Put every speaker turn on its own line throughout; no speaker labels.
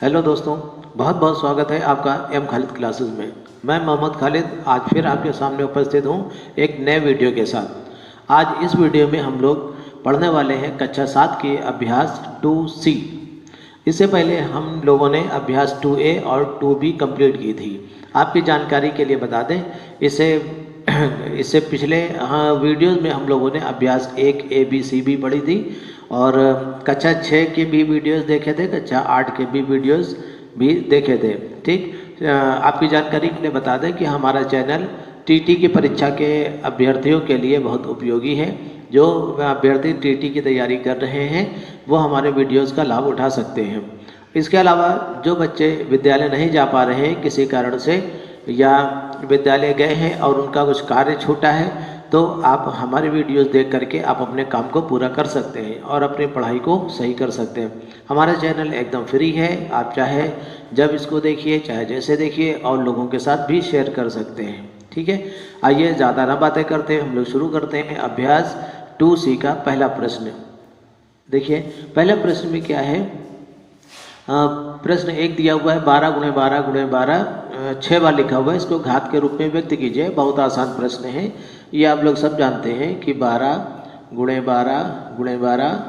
Hello दोस्तों, बहुत बहुत स्वागत है आपका एम खालिद क्लासेस में। मैं मोहम्मद खालिद आज फिर आपके सामने उपस्थित हूँ एक नए वीडियो के साथ। आज इस वीडियो में हम लोग पढ़ने वाले हैं कक्षा 7 के अभ्यास 2C। इससे पहले हम लोगों ने अभ्यास 2A और 2B कंप्लीट की थी। आपकी जानकारी के लिए बता दें, इससे पिछले वीडियोज़ में हम लोगों ने अभ्यास 1 ABCB पढ़ी थी और कक्षा 6 के भी वीडियोस देखे थे, कक्षा 8 के भी वीडियोस भी देखे थे। ठीक, आपकी जानकारी के लिए बता दें कि हमारा चैनल टीटी की परीक्षा के अभ्यर्थियों के लिए बहुत उपयोगी है। जो अभ्यर्थी टीटी की तैयारी कर रहे हैं वो हमारे वीडियोस का लाभ उठा सकते हैं। इसके अलावा जो बच्चे विद्यालय नहीं जा पा रहे हैं किसी कारण से, या विद्यालय गए हैं और उनका कुछ कार्य छूटा है, तो आप हमारे वीडियोस देख करके आप अपने काम को पूरा कर सकते हैं और अपनी पढ़ाई को सही कर सकते हैं। हमारा चैनल एकदम फ्री है, आप चाहे जब इसको देखिए, चाहे जैसे देखिए, और लोगों के साथ भी शेयर कर सकते हैं। ठीक है, आइए ज़्यादा ना बातें करते हैं, हम लोग शुरू करते हैं अभ्यास 2C का पहला प्रश्न। देखिए पहले प्रश्न में क्या है, प्रश्न 1 दिया हुआ है 12 × 12 × 12, 6 बार लिखा हुआ है। इसको घात के रूप में व्यक्त कीजिए। बहुत आसान प्रश्न है, ये आप लोग सब जानते हैं कि 12 × 12 × 12,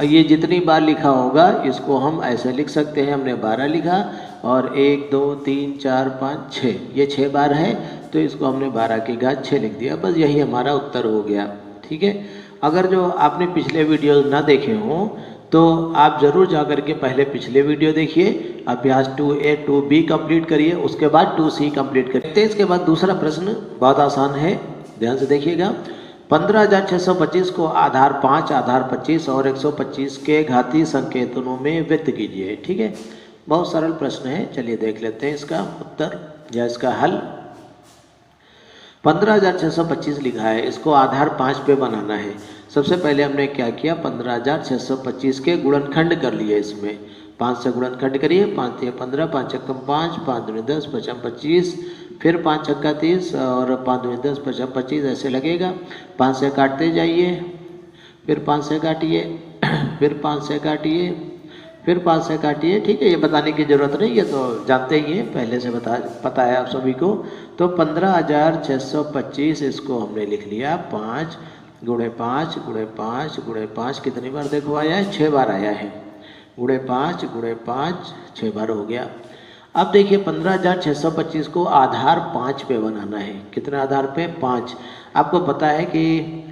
ये जितनी बार लिखा होगा इसको हम ऐसे लिख सकते हैं। हमने 12 लिखा और 1 2 3 4 5 6, ये 6 बार है, तो इसको हमने 12 की घात 6 लिख दिया। बस यही हमारा उत्तर हो गया। ठीक है, अगर जो आपने पिछले वीडियो ना देखे हों तो आप ज़रूर जा कर के पहले पिछले वीडियो देखिए, अभ्यास 2A 2B कंप्लीट करिए, उसके बाद 2C कंप्लीट करिए। इसके बाद दूसरा प्रश्न बहुत आसान है, ध्यान से देखिएगा। 15,625 को आधार 5, आधार 25 और 125 के घातीय संकेतनों में व्यक्त कीजिए। ठीक है, बहुत सरल प्रश्न है, चलिए देख लेते हैं इसका उत्तर या इसका हल। 15,625 लिखा है, इसको आधार 5 पे बनाना है। सबसे पहले हमने क्या किया, 15,625 के गुणनखंड कर लिए। इसमें 5 से गुणनखंड करिए, 5 × 15, 5 × 5, 5 × 10, 5 × 25, फिर 5 × 30 और 5 × 10, 5 × 25 ऐसे लगेगा। 5 से काटते जाइए, फिर 5 से काटिए, फिर 5 से काटिए, फिर 5 से काटिए। ठीक है, ये बताने की ज़रूरत नहीं, ये तो जानते ही हैं, पहले से पता है आप सभी को। तो 15,625 इसको हमने लिख लिया 5 × 5 × 5 × 5, कितनी बार देखो आया है, 6 बार आया है। × 5 × 5, 6 बार हो गया। अब देखिए 15,625 को आधार 5 पे बनाना है। कितने आधार पे, 5। आपको पता है कि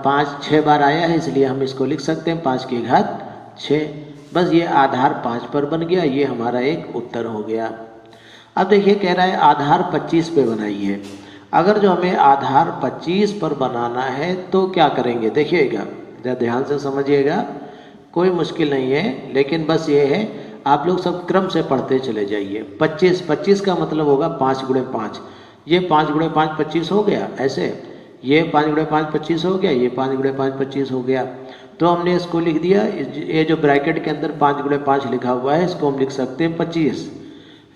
5 6 बार आया है, इसलिए हम इसको लिख सकते हैं 5 की घात 6। बस ये आधार 5 पर बन गया, ये हमारा एक उत्तर हो गया। अब देखिए कह रहा है आधार 25 पे बनाइए। अगर जो हमें आधार 25 पर बनाना है तो क्या करेंगे, देखिएगा, ध्यान से समझिएगा, कोई मुश्किल नहीं है, लेकिन बस ये है आप लोग सब क्रम से पढ़ते चले जाइए। 25 का मतलब होगा 5 × 5, ये 5 × 5 25 हो गया, ऐसे ये 5 × 5 25 हो गया, ये 5 × 5 25 हो गया। तो हमने इसको लिख दिया, ये जो ब्रैकेट के अंदर 5 × 5 लिखा हुआ है इसको हम लिख सकते हैं 25।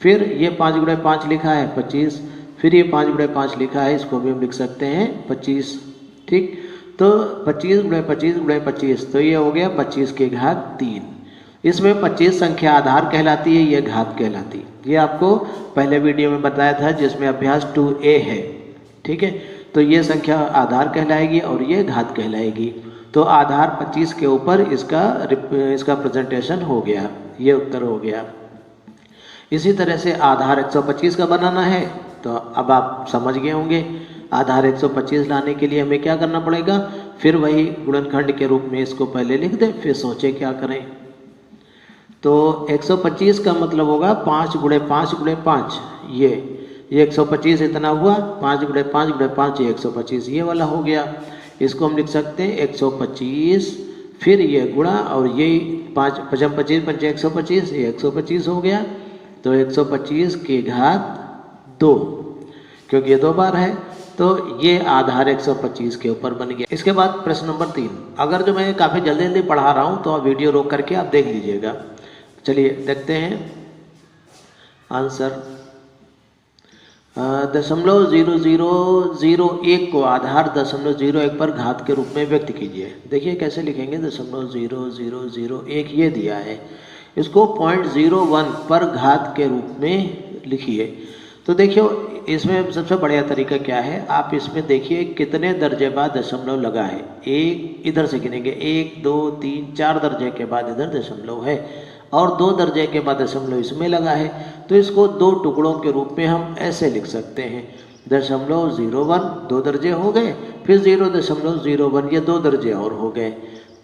फिर ये 5 × 5 लिखा है 25, फिर ये 5 × 5 लिखा है, इसको भी हम लिख सकते हैं 25। ठीक, तो 25 × 25 × 25, तो ये हो गया 25 की घात 3। इसमें 25 संख्या आधार कहलाती है, ये घात कहलाती है। ये आपको पहले वीडियो में बताया था जिसमें अभ्यास 2A है। ठीक है, तो ये संख्या आधार कहलाएगी और ये घात कहलाएगी। तो आधार 25 के ऊपर इसका प्रेजेंटेशन हो गया, ये उत्तर हो गया। इसी तरह से आधार 125 का बनाना है, तो अब आप समझ गए होंगे आधार 125 लाने के लिए हमें क्या करना पड़ेगा। फिर वही गुणनखंड के रूप में इसको पहले लिख दें, फिर सोचे क्या करें। तो 125 का मतलब होगा 5 × 5 × 5, ये 125 इतना हुआ, 5 × 5 × 5, ये 125 ये वाला हो गया। इसको हम लिख सकते हैं 125, फिर ये गुणा और ये 5 × 25 = 125, ये 125 हो गया। तो 125 की घात 2, क्योंकि ये 2 बार है, तो ये आधार 125 के ऊपर बन गया। इसके बाद प्रश्न नंबर 3। अगर जो मैं काफ़ी जल्दी जल्दी पढ़ा रहा हूँ तो आप वीडियो रोक करके आप देख लीजिएगा। चलिए देखते हैं आंसर। 0.0001 को आधार 0.01 पर घात के रूप में व्यक्त कीजिए। देखिए कैसे लिखेंगे, 0.0001 ये दिया है, इसको 0.01 पर घात के रूप में लिखिए। तो देखियो इसमें सबसे बढ़िया तरीका क्या है, आप इसमें देखिए कितने दर्जे बाद दशमलव लगा है। एक इधर से गिनेंगे, 1 2 3 4 दर्जे के बाद इधर दशमलव है और 2 दर्जे के बाद दशमलव इसमें लगा है। तो इसको 2 टुकड़ों के रूप में हम ऐसे लिख सकते हैं, 0.01 2 दर्जे हो गए, फिर 0.01 ये 2 दर्जे और हो गए।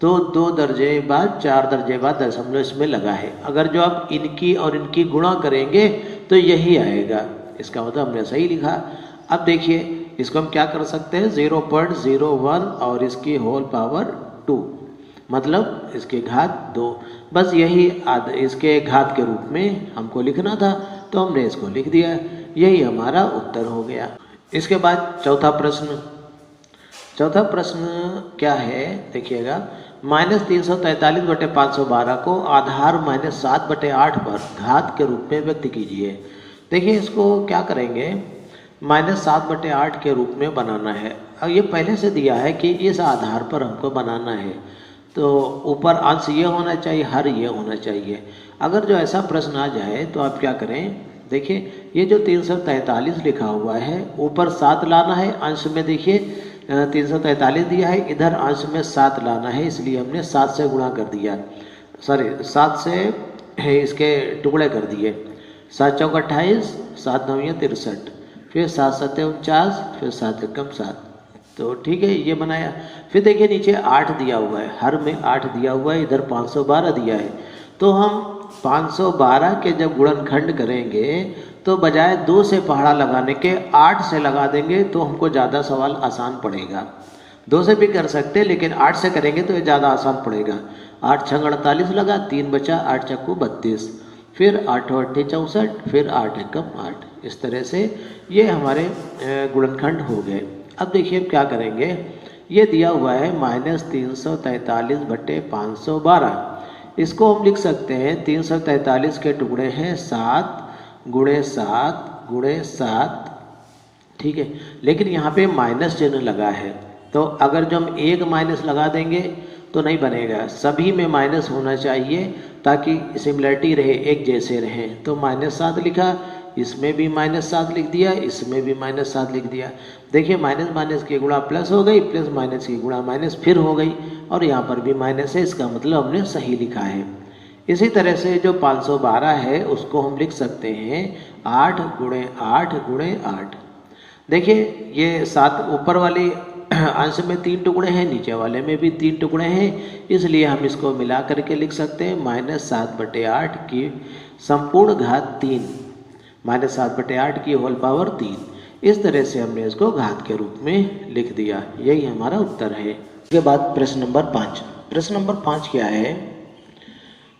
तो 2 दर्जे बाद 4 दर्जे बाद दशमलव इसमें लगा है। अगर जो आप इनकी और इनकी गुणा करेंगे तो यही आएगा, इसका मतलब हमने सही लिखा। अब देखिए इसको हम क्या कर सकते हैं, 0.01 और इसकी होल पावर 2 मतलब इसके घात 2, बस यही इसके घात के रूप में हमको लिखना था, तो हमने इसको लिख दिया। यही हमारा उत्तर हो गया। इसके बाद चौथा प्रश्न क्या है देखिएगा, -343/512 को आधार -7/8 पर घात के रूप में व्यक्त कीजिए। देखिए इसको क्या करेंगे, -7/8 के रूप में बनाना है। अब ये पहले से दिया है कि इस आधार पर हमको बनाना है, तो ऊपर अंश ये होना चाहिए, हर ये होना चाहिए। अगर जो ऐसा प्रश्न आ जाए तो आप क्या करें, देखिए ये जो 343 लिखा हुआ है ऊपर 7 लाना है, अंश में देखिए 343 दिया है, इधर अंश में 7 लाना है, इसलिए हमने 7 से गुणा कर दिया, 7 से इसके टुकड़े कर दिए। 7 चौक 28, 7 9 63, फिर 7 7 49, फिर 7 एकम 7। तो ठीक है ये बनाया। फिर देखिए नीचे 8 दिया हुआ है, हर में 8 दिया हुआ है, इधर 512 दिया है। तो हम 512 के जब गुणनखंड करेंगे तो बजाय 2 से पहाड़ा लगाने के 8 से लगा देंगे, तो हमको ज़्यादा सवाल आसान पड़ेगा। 2 से भी कर सकते हैं लेकिन 8 से करेंगे तो ये ज़्यादा आसान पड़ेगा। 8 छंग 48 लगा, 3 बचा, 8 चक्कू 32, फिर 8 8 64, फिर 8 एकम 8। इस तरह से ये हमारे गुणनखंड हो गए। अब देखिए क्या करेंगे, ये दिया हुआ है -343/512, इसको हम लिख सकते हैं 343 के टुकड़े हैं 7 गुणे 7 गुणे 7, ठीक है। लेकिन यहाँ पे माइनस चिन्ह लगा है, तो अगर जो हम एक माइनस लगा देंगे तो नहीं बनेगा, सभी में माइनस होना चाहिए ताकि सिमिलरिटी रहे, एक जैसे रहें। तो -7 लिखा, इसमें भी -7 लिख दिया, इसमें भी -7 लिख दिया। देखिए माइनस माइनस की गुणा प्लस हो गई, प्लस माइनस की गुणा माइनस फिर हो गई, और यहाँ पर भी माइनस है, इसका मतलब हमने सही लिखा है। इसी तरह से जो 512 है उसको हम लिख सकते हैं 8 गुणे 8 गुणे 8। देखिए ये 7 ऊपर वाले अंश में 3 टुकड़े हैं, नीचे वाले में भी 3 टुकड़े हैं, इसलिए हम इसको मिला करके लिख सकते हैं -7/8 की संपूर्ण घात 3, -7/8 की होल पावर 3। इस तरह से हमने इसको घात के रूप में लिख दिया। यही हमारा उत्तर है। इसके बाद प्रश्न नंबर 5। प्रश्न नंबर 5 क्या है,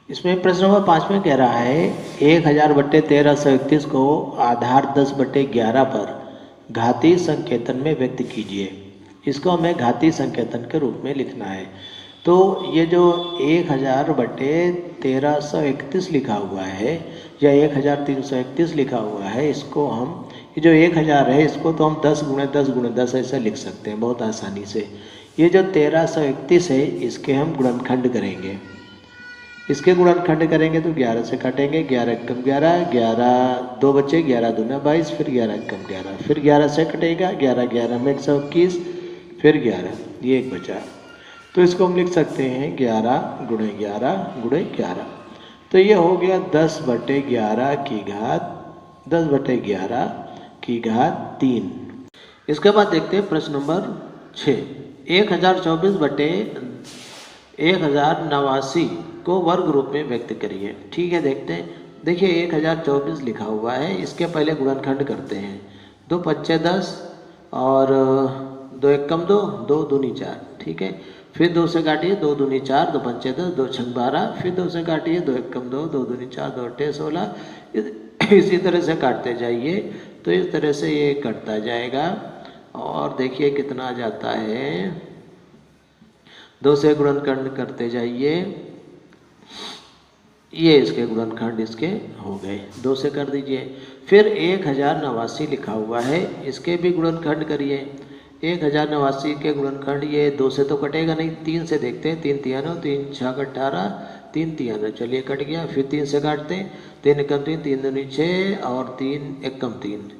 इसमें प्रश्न नंबर 5 में कह रहा है 1000/1331 को आधार 10/11 पर घातीय संकेतन में व्यक्त कीजिए। इसको हमें घातीय संकेतन के रूप में लिखना है। तो ये जो 1000/1331 लिखा हुआ है या 1331 लिखा हुआ है, इसको हम ये जो 1000 है इसको तो हम 10 गुणे 10 गुणे 10 ऐसा लिख सकते हैं बहुत आसानी से। ये जो 1331 है इसके हम गुणनखंड करेंगे, इसके गुणनखंड करेंगे तो 11 से काटेंगे, 11 एकम 11, 11 2 बचे, 11 दूना 22, फिर 11 एकम 11, फिर 11 से कटेगा, 11 11 में 121, फिर 11, ये एक बचा। तो इसको हम लिख सकते हैं 11 गुणे 11 गुणे 11। तो ये हो गया 10/11 की घात 10/11 की घात 3। इसके बाद देखते हैं प्रश्न नंबर 6। 1024/1089 को वर्ग रूप में व्यक्त करिए। ठीक है, देखते हैं। देखिए 1024 लिखा हुआ है, इसके पहले गुणनखंड करते हैं। 2 5 10 और 2 एकम 2, 2 दूनी 4, ठीक है। फिर 2 से काटिए, 2 दूनी 4, 2 5 10, 2 6 12, फिर 2 से काटिए, 2 एकम 2, 2 दूनी 4, 2 8 16, इसी तरह से काटते जाइए। तो इस तरह से ये कटता जाएगा और देखिए कितना जाता है, 2 से गुणनखंड करते जाइए, ये इसके गुणनखंड इसके हो गए, 2 से कर दीजिए। फिर 1089 लिखा हुआ है, इसके भी गुणनखंड करिए। 1089 के गुणनखंड, ये 2 से तो कटेगा नहीं, 3 से देखते हैं। 3 3 9, 3 6 18, 3 तिया 9, चलिए कट गया। फिर 3 से काटते हैं, 3 एकम 3, 3 दूनी 6 और 3 एकम 3,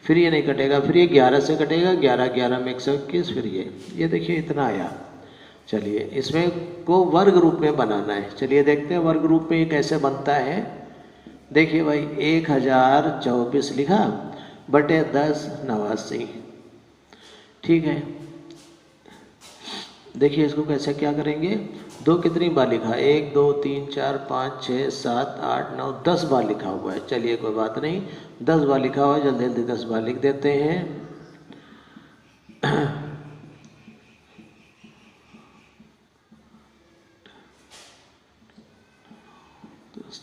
फिर ये नहीं कटेगा, फिर ये 11 से कटेगा, 11 11 में 121, फिर ये देखिए इतना आया। चलिए इसमें को वर्ग रूप में बनाना है, चलिए देखते हैं वर्ग रूप में ये कैसे बनता है। देखिए भाई 1024 लिखा बटे 10 89, ठीक है। देखिए इसको कैसे क्या करेंगे, 2 कितनी बार लिखा, 1 2 3 4 5 6 7 8 9 10 बार लिखा हुआ है। चलिए कोई बात नहीं, 10 बार लिखा हुआ है, जल्दी जल्दी 10 बार लिख देते हैं।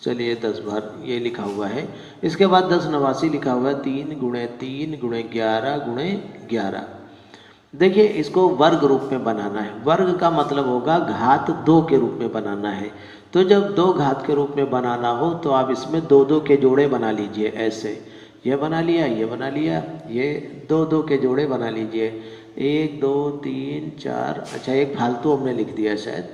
चलिए 10 बार ये लिखा हुआ है। इसके बाद 10 89 लिखा हुआ है, 3 गुणे 3 गुणे 11 गुणे 11। देखिए इसको वर्ग रूप में बनाना है, वर्ग का मतलब होगा घात 2 के रूप में बनाना है। तो जब 2 घात के रूप में बनाना हो तो आप इसमें 2 2 के जोड़े बना लीजिए, ऐसे ये बना लिया, ये बना लिया, ये 2 2 के जोड़े बना लीजिए, 1 2 3 4, अच्छा एक फालतू हमने लिख दिया शायद,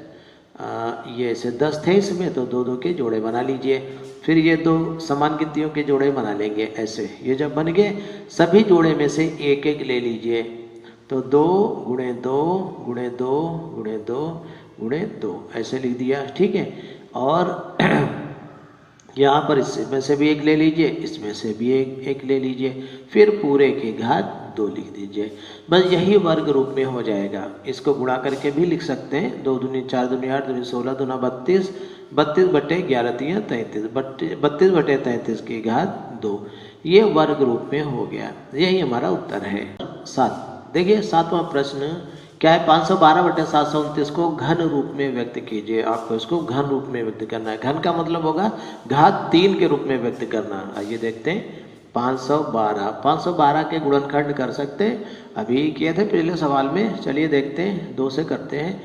ये ऐसे 10 थे इसमें तो 2 2 के जोड़े बना लीजिए। फिर ये 2 समान गिनतियों के जोड़े बना लेंगे ऐसे, ये जब बन गए सभी जोड़े में से एक एक ले लीजिए, तो 2 गुणे 2 गुणे 2 गुणे 2 गुणे 2 ऐसे लिख दिया, ठीक है। और यहाँ पर इसमें से भी एक ले लीजिए, इसमें से भी एक ले लीजिए, फिर पूरे की घात 2 लिख दीजिए। बस यही वर्ग रूप में हो जाएगा। इसको गुणा करके भी लिख सकते हैं, 2 दूनी 4 दूनी 8 दूनी 16 दूना 32, 32 बटे 11 तिया 33, 32 बटे 33 की घात 2, ये वर्ग रूप में हो गया। यही हमारा उत्तर है 7। देखिए 7वां प्रश्न क्या है, 512 बटे 729 को घन रूप में व्यक्त कीजिए। आपको इसको घन रूप में व्यक्त करना है, घन का मतलब होगा घात 3 के रूप में व्यक्त करना। आइए देखते हैं 512 के गुणनखंड कर सकते हैं, अभी किए थे पिछले सवाल में। चलिए देखते हैं, 2 से करते हैं,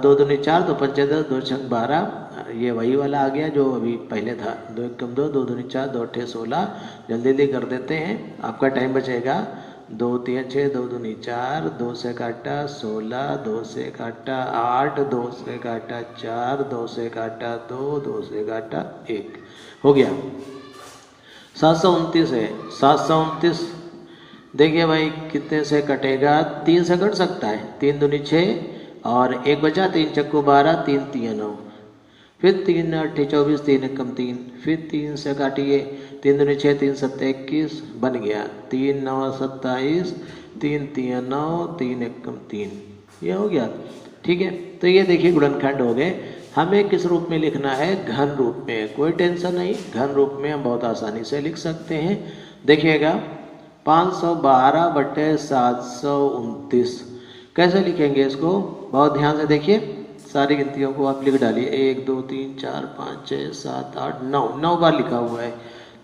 2 दूनी 4 2 पंचे 10 2 छंग 12, ये वही वाला आ गया जो अभी पहले था, 2 एकम 2 2 दूनी 4 2 अट्ठे 16, जल्दी जल्दी कर देते हैं, आपका टाइम बचेगा। 2 3 6 2 दूनी 4, 2 से काटा 16, 2 से काटा 8, 2 से काटा 4, 2 से काटा 2, 2 से काटा 1, हो गया 729 है। 729 देखिए भाई कितने से कटेगा, 3 से कट सकता है, 3 दूनी 6 और 1 बचा, 3 चक्कू 12, 3 तिया 9, फिर 3 अट्ठे 24, 3 एकम 3, फिर 3 से काटिए, 3 दूनी 6 3 सत्ते 21 बन गया, 3 9 27, 3 तिया 9, 3 एकम 3, ये हो गया, ठीक है। तो ये देखिए गुणनखंड हो गए। हमें किस रूप में लिखना है, घन रूप में, कोई टेंशन नहीं, घन रूप में हम बहुत आसानी से लिख सकते हैं। देखिएगा 512 बटे 729 कैसे लिखेंगे इसको, बहुत ध्यान से देखिए, सारी गिनतियों को आप लिख डालिए, 1 2 3 4 5 6 7 8 9, 9 बार लिखा हुआ है।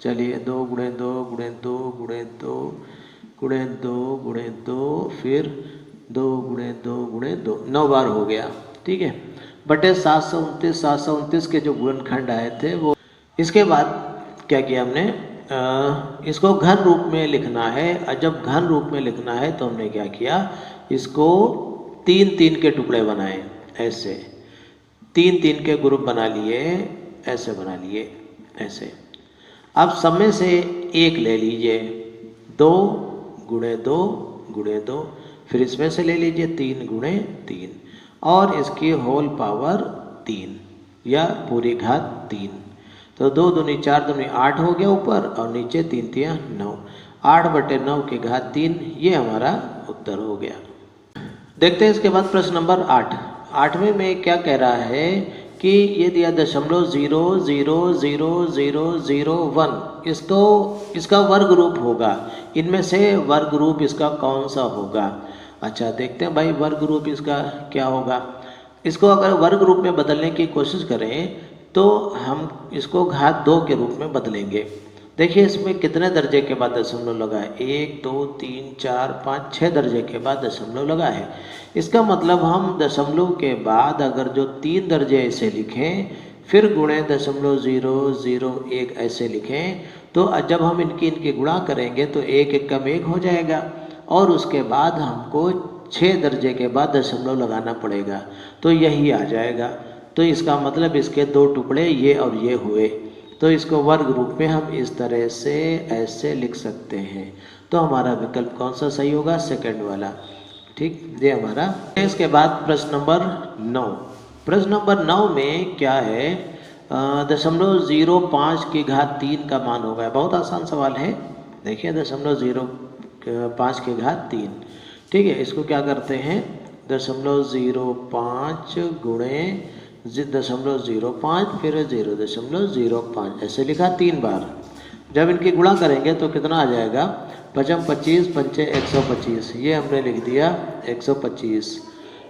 चलिए 2 गुणे 2 गुणे 2 गुणे 2 गुणे 2 गुणे 2, फिर 2 गुणे 2 गुणे 2, 9 बार हो गया, ठीक है। बटे 729 के जो गुणनखंड आए थे वो, इसके बाद क्या किया हमने, इसको घन रूप में लिखना है। और जब घन रूप में लिखना है तो हमने क्या किया, इसको 3 3 के टुकड़े बनाए, ऐसे 3 3 के ग्रुप बना लिए, ऐसे बना लिए, ऐसे। अब सब में से एक ले लीजिए, 2 गुणे 2 गुणे 2, फिर इसमें से ले लीजिए 3 गुणे 3 और इसकी होल पावर 3 या पूरी घात 3। तो 2 दूनी 4 दूनी 8 हो गया ऊपर और नीचे 3 तिया 9, 8 बटे 9 की घात 3, ये हमारा उत्तर हो गया। देखते हैं इसके बाद प्रश्न नंबर 8। 8वें में क्या कह रहा है कि ये दिया 0.000001, इसका वर्ग रूप होगा, इनमें से वर्ग रूप इसका कौन सा होगा। अच्छा देखते हैं भाई वर्ग रूप इसका क्या होगा। इसको अगर वर्ग रूप में बदलने की कोशिश करें तो हम इसको घात 2 के रूप में बदलेंगे। देखिए इसमें कितने दर्जे के बाद दशमलव लगा है, 1 2 3 4 5 6 दर्जे के बाद दशमलव लगा है। इसका मतलब हम दशमलव के बाद अगर जो 3 दर्जे ऐसे लिखें, फिर गुणे 0.001 ऐसे लिखें, तो जब हम इनकी गुणा करेंगे तो 1 1 कम 1 हो जाएगा और उसके बाद हमको 6 दर्जे के बाद दशमलव लगाना पड़ेगा, तो यही आ जाएगा। तो इसका मतलब इसके दो टुकड़े ये और ये हुए, तो इसको वर्ग रूप में हम इस तरह से ऐसे लिख सकते हैं। तो हमारा विकल्प कौन सा सही होगा? सेकंड वाला। ठीक, ये हमारा। इसके बाद प्रश्न नंबर 9। प्रश्न नंबर 9 में क्या है? 0.05 की घात 3 का मान होगा। बहुत आसान सवाल है। देखिए 0.05 की घात 3। ठीक है, इसको क्या करते हैं? 0.05 गुणे 0.05 फिर 0.05 ऐसे लिखा 3 बार। जब इनकी गुणा करेंगे तो कितना आ जाएगा? 5 25 पंचे 125, ये हमने लिख दिया 125।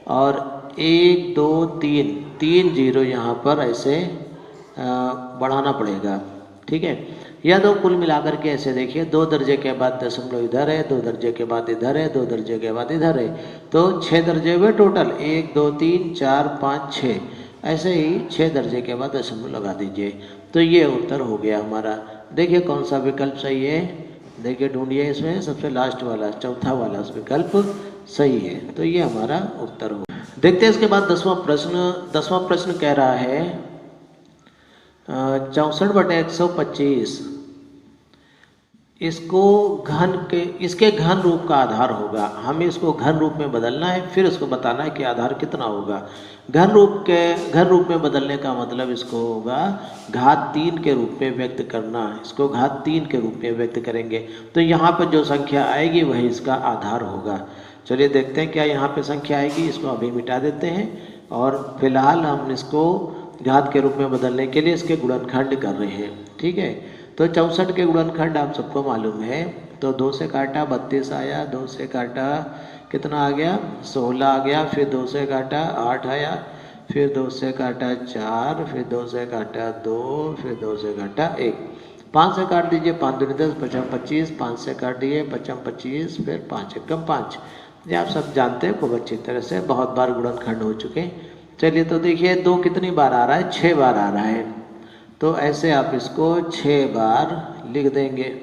और 1 2 3 जीरो यहाँ पर ऐसे बढ़ाना पड़ेगा। ठीक है, या तो कुल मिलाकर के ऐसे देखिए, 2 दर्जे के बाद दशमलव इधर है, 2 दर्जे के बाद इधर है, 2 दर्जे के बाद इधर है, तो 6 दर्जे हुए टोटल। 1 2 3 4 5 6, ऐसे ही 6 दर्जे के बाद दशमलव लगा दीजिए। तो ये उत्तर हो गया हमारा। देखिए कौन सा विकल्प सही है, देखिए ढूंढिए इसमें सबसे लास्ट वाला, चौथा वाला विकल्प सही है। तो ये हमारा उत्तर हो। देखते हैं इसके बाद 10वां प्रश्न कह रहा है 64/125 इसके घन रूप का आधार होगा। हमें इसको घन रूप में बदलना है, फिर उसको बताना है कि आधार कितना होगा। घन रूप में बदलने का मतलब इसको होगा घात 3 के रूप में व्यक्त करना। इसको घात 3 के रूप में व्यक्त करेंगे तो यहाँ पर जो संख्या आएगी वही इसका आधार होगा। चलिए देखते हैं क्या यहाँ पे संख्या आएगी। इसको अभी मिटा देते हैं और फिलहाल हम इसको घात के रूप में बदलने के लिए इसके गुणनखंड कर रहे हैं। ठीक है, तो 64 के गुणनखंड आप सबको मालूम है। तो 2 से काटा 32 आया, 2 से काटा कितना आ गया? 16 आ गया, फिर 2 से काटा 8 आया, फिर 2 से काटा 4, फिर 2 से काटा 2, फिर 2 से काटा 1। 5 से काट दीजिए, 5 दूनी 10, 5 25, 5 से काट दिए 5 25, फिर 5 एकम 5। ये आप सब जानते हैं खूब अच्छी तरह से, बहुत बार गुणनखंड हो चुके। चलिए तो देखिए 2 कितनी बार आ रहा है? 6 बार आ रहा है। तो ऐसे आप इसको 6 बार लिख देंगे।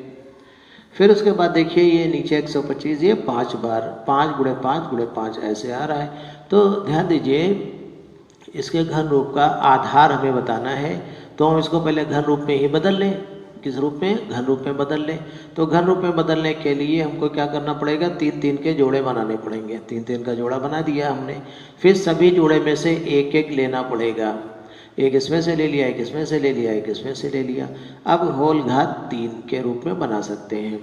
फिर उसके बाद देखिए ये नीचे 125, ये 5 बार, 5 गुणे 5 गुणे 5 ऐसे आ रहा है। तो ध्यान दीजिए इसके घन रूप का आधार हमें बताना है, तो हम इसको पहले घन रूप में ही बदल लें। किस रूप में? घन रूप में बदल लें। तो घन रूप में बदलने के लिए हमको क्या करना पड़ेगा? 3 3 के जोड़े बनाने पड़ेंगे। 3 3 का जोड़ा बना दिया हमने। फिर सभी जोड़े में से एक एक लेना पड़ेगा। एक इसमें से ले लिया, एक इसमें से ले लिया, एक इसमें से ले लिया। अब होल घात 3 के रूप में बना सकते हैं।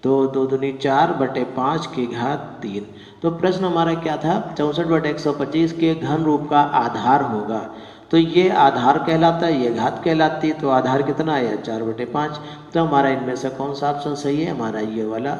तो 2 दूनी 4/5 की घात 3। तो प्रश्न हमारा क्या था? 64/125 के घन रूप का आधार होगा। तो ये आधार कहलाता है, ये घात कहलाती है। तो आधार कितना आया? 4/5। तो हमारा इनमें से कौन सा ऑप्शन सही है? हमारा ये वाला।